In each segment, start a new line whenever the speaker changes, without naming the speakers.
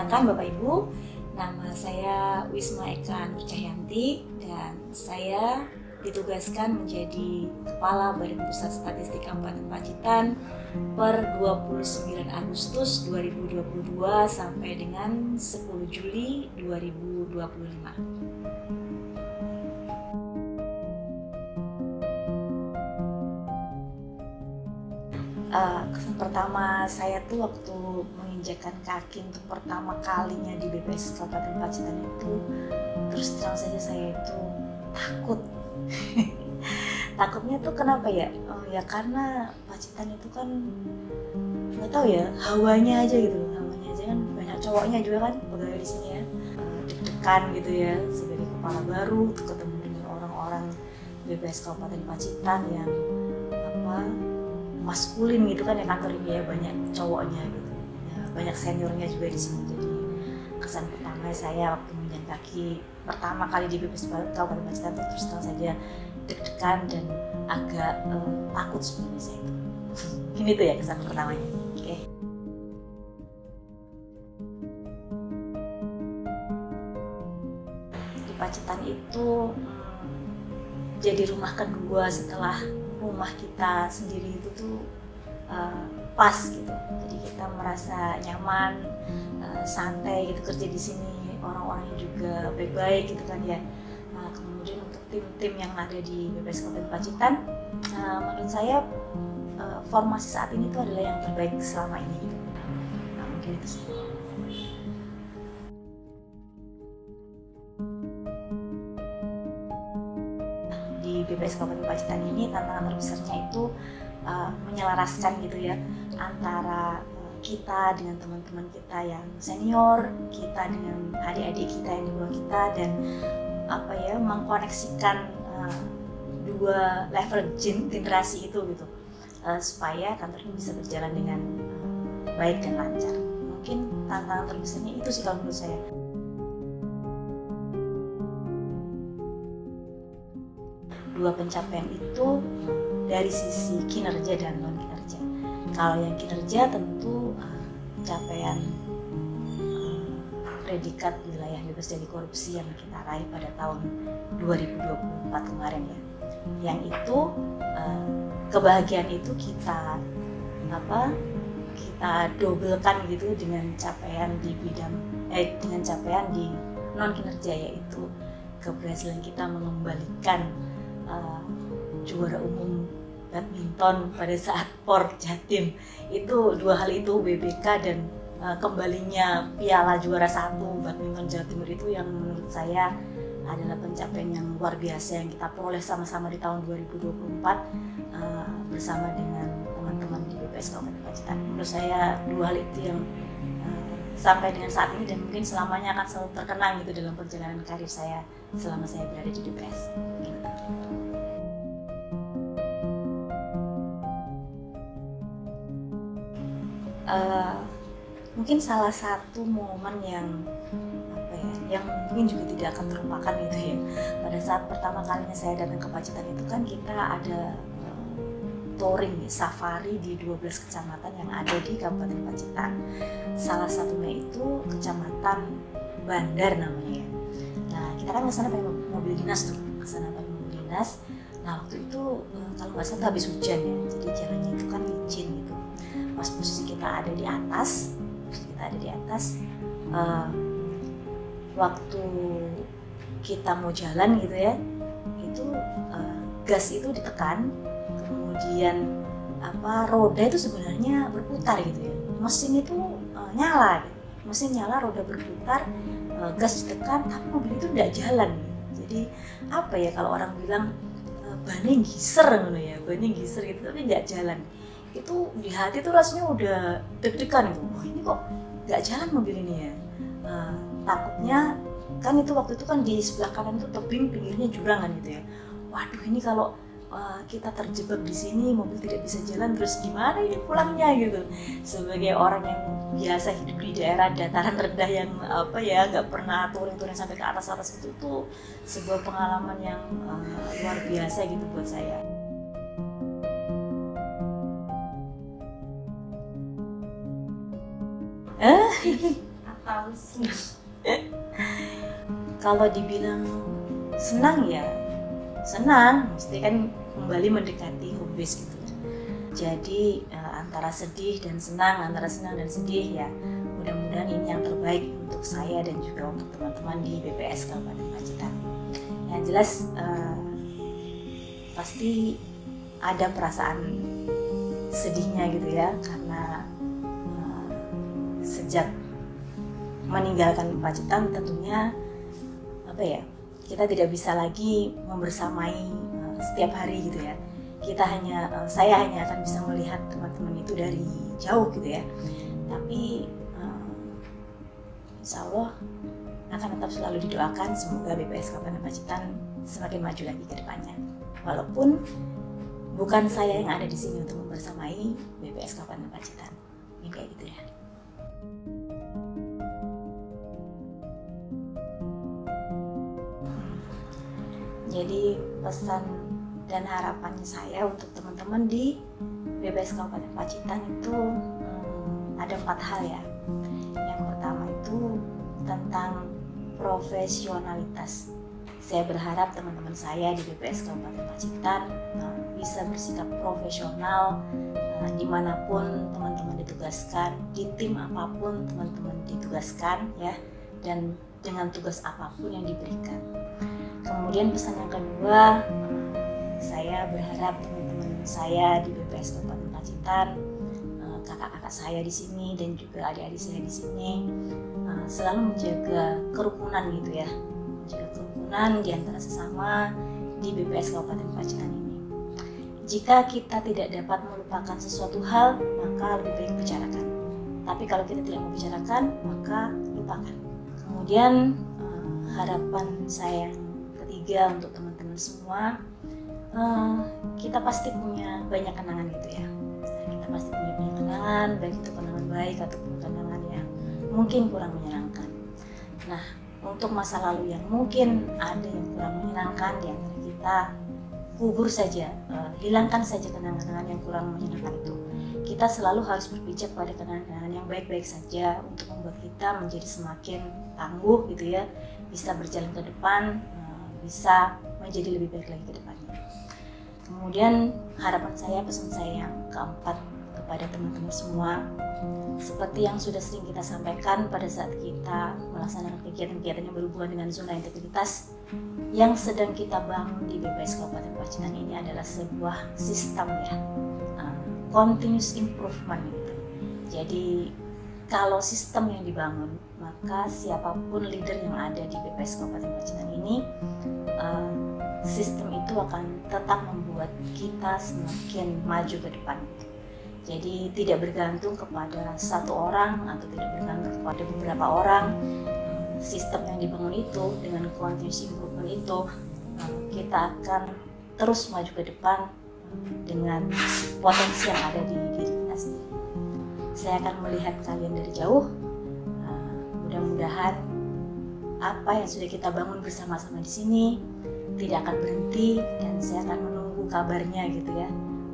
Perkenalkan Bapak Ibu, nama saya Wisma Eka Nur Cahyanti dan saya ditugaskan menjadi Kepala Badan Pusat Statistik Kabupaten Pacitan per 29 Agustus 2022 sampai dengan 10 Juli 2025. Kesan pertama saya tuh waktu menginjakkan kaki untuk pertama kalinya di BPS Kabupaten Pacitan itu, terus terang saja saya itu takut. Takutnya tuh kenapa ya? Ya karena Pacitan itu kan nggak tahu ya, hawanya aja kan banyak cowoknya juga kan pegawai di sini ya, deg-degan gitu ya sebagai kepala baru tuh ketemu dengan orang-orang BPS Kabupaten Pacitan yang maskulin gitu kan ya, kantor ini ya banyak cowoknya gitu ya, banyak seniornya juga di sini. Jadi kesan pertama saya waktu menjalan kaki pertama kali di BPS Kabupaten Pacitan itu terus terang saja deg-degan dan agak takut sebenarnya saya itu. Ini tuh ya kesan pertamanya. Oke. Di Pacitan itu jadi rumah kedua setelah rumah kita sendiri itu tuh pas gitu. Jadi kita merasa nyaman, santai gitu kerja di sini, orang-orangnya juga baik-baik gitu kan ya. Nah, kemudian untuk tim-tim yang ada di BPS Kabupaten Pacitan, menurut saya formasi saat ini tuh adalah yang terbaik selama ini gitu. Nah, mungkin itu sih. Di BPS Kabupaten Pacitan ini tantangan terbesarnya itu menyelaraskan gitu ya antara kita dengan teman-teman kita yang senior, kita dengan adik-adik kita yang di bawah kita, dan mengkoneksikan dua level generasi itu gitu, supaya kantor ini bisa berjalan dengan baik dan lancar. Mungkin tantangan terbesarnya itu sih kalau menurut saya. Dua pencapaian itu dari sisi kinerja dan non kinerja. Kalau yang kinerja tentu pencapaian predikat wilayah bebas dari korupsi yang kita raih pada tahun 2024 kemarin ya. Yang itu kebahagiaan itu kita dobelkan gitu dengan capaian di bidang dengan capaian di non kinerja, yaitu keberhasilan kita mengembalikan juara umum badminton pada saat POR Jatim. Itu dua hal itu, WBK dan kembalinya piala juara 1 badminton Jawa Timur, itu yang menurut saya adalah pencapaian yang luar biasa yang kita peroleh sama-sama di tahun 2024 bersama dengan teman-teman di BPS Kabupaten Pacitan. Menurut saya dua hal itu yang sampai dengan saat ini dan mungkin selamanya akan selalu terkenang gitu dalam perjalanan karir saya selama saya berada di BPS. Mungkin salah satu momen yang mungkin juga tidak akan terlupakan gitu ya, pada saat pertama kalinya saya datang ke Pacitan itu kan kita ada touring safari di 12 kecamatan yang ada di Kabupaten Pacitan. Salah satunya itu Kecamatan Bandar namanya ya. Nah, kita kan kesana pakai mobil dinas tuh, Nah, waktu itu kalau nggak salah habis hujan ya, jadi jalannya itu kan licin gitu. Pas posisi kita ada di atas, waktu kita mau jalan gitu ya, itu gas itu ditekan, kemudian roda itu sebenarnya berputar gitu ya, mesin itu nyala gitu. Mesin nyala, roda berputar, gas ditekan, tapi mobil itu tidak jalan gitu. Jadi kalau orang bilang bannya giser gitu, tapi nggak jalan. Itu di hati tuh rasanya udah deg-degan gitu. Oh, ini kok nggak jalan mobil ini ya. Takutnya kan itu waktu itu kan di sebelah kanan itu tebing, pinggirnya jurang kan gitu ya. Waduh, ini kalau kita terjebak di sini, mobil tidak bisa jalan, terus gimana ini pulangnya gitu. Sebagai orang yang biasa hidup di daerah dataran rendah yang nggak pernah touring sampai ke atas itu sebuah pengalaman yang luar biasa gitu buat saya.
atau senang?
Kalau dibilang senang ya senang, mesti kan kembali mendekati home base gitu. Jadi antara sedih dan senang, antara senang dan sedih ya, mudah-mudahan ini yang terbaik untuk saya dan juga untuk teman-teman di BPS Kabupaten Pacitan. Yang jelas pasti ada perasaan sedihnya gitu ya, karena sejak meninggalkan Pacitan tentunya kita tidak bisa lagi membersamai setiap hari gitu ya. Saya hanya akan bisa melihat teman-teman itu dari jauh gitu ya. Tapi insya Allah akan tetap selalu didoakan semoga BPS Kabupaten Pacitan semakin maju lagi ke depannya. Walaupun bukan saya yang ada di sini untuk membersamai BPS Kabupaten Pacitan. Ini kayak gitu ya. Jadi pesan dan harapannya saya untuk teman-teman di BPS Kabupaten Pacitan itu ada 4 hal ya. Yang pertama itu tentang profesionalitas. Saya berharap teman-teman saya di BPS Kabupaten Pacitan bisa bersikap profesional dimanapun teman-teman ditugaskan, di tim apapun teman-teman ditugaskan ya, dan dengan tugas apapun yang diberikan. Kemudian pesan yang kedua, saya berharap teman-teman saya di BPS Kabupaten Pacitan, kakak-kakak saya di sini dan juga adik-adik saya di sini selalu menjaga kerukunan gitu ya, menjaga kerukunan di antara sesama di BPS Kabupaten Pacitan ini. Jika kita tidak dapat melupakan sesuatu hal, maka lebih baik bicarakan. Tapi kalau kita tidak mau bicarakan, maka lupakan. Kemudian harapan saya ketiga untuk teman-teman semua, kita pasti punya banyak kenangan gitu ya. Kita pasti punya banyak kenangan, baik itu kenangan baik ataupun kenangan yang mungkin kurang menyenangkan. Nah, untuk masa lalu yang mungkin ada yang kurang menyenangkan di antara kita, kubur saja, hilangkan saja kenangan-kenangan yang kurang menyenangkan itu. Kita selalu harus berpijak pada kenangan-kenangan yang baik-baik saja untuk membuat kita menjadi semakin tangguh gitu ya, bisa berjalan ke depan, bisa menjadi lebih baik lagi ke depannya. Kemudian harapan saya, pesan saya yang keempat kepada teman-teman semua, seperti yang sudah sering kita sampaikan pada saat kita melaksanakan kegiatan-kegiatan yang berhubungan dengan zona integritas, yang sedang kita bangun di BPS Kabupaten Pacitan ini adalah sebuah sistem ya, continuous improvement gitu. Jadi kalau sistem yang dibangun, maka siapapun leader yang ada di BPS Kabupaten Pacitan ini, sistem itu akan tetap membuat kita semakin maju ke depan. Jadi tidak bergantung kepada satu orang atau tidak bergantung kepada beberapa orang. Sistem yang dibangun itu dengan continuous improvement itu, kita akan terus maju ke depan dengan potensi yang ada di diri kita sendiri. Saya akan melihat kalian dari jauh. Mudah-mudahan apa yang sudah kita bangun bersama-sama di sini tidak akan berhenti, dan saya akan menunggu kabarnya gitu ya.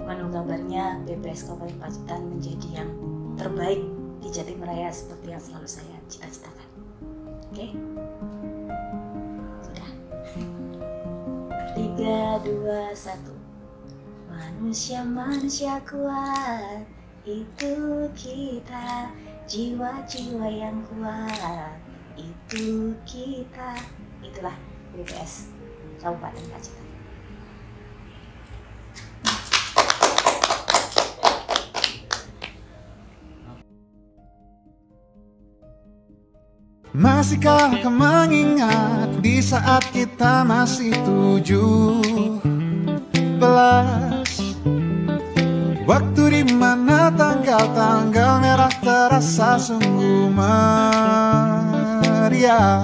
Menunggu kabarnya BPS Kabupaten Pacitan menjadi yang terbaik di Jatim Raya seperti yang selalu saya cita-citakan. Oke? Sudah. 3, 2, 1. Manusia-manusia kuat, itu kita. Jiwa-jiwa yang kuat, itu kita. Itulah BPS Kabupaten Pacitan.
Masihkah kau mengingat di saat kita masih 17? Waktu di mana tanggal-tanggal merah terasa sungguh meriah.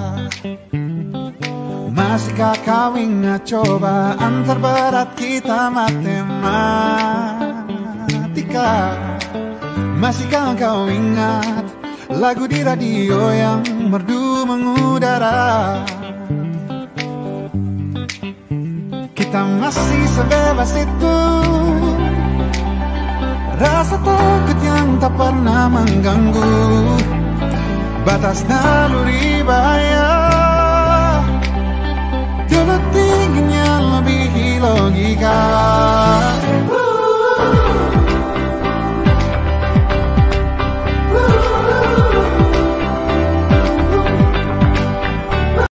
Masihkah kau ingat cobaan terberat kita matematika? Masihkah kau ingat lagu di radio yang merdu mengudara? Kita masih sebebas itu, rasa takut yang tak pernah mengganggu. batas naluri bahaya. Dulu tingginya lebih logika.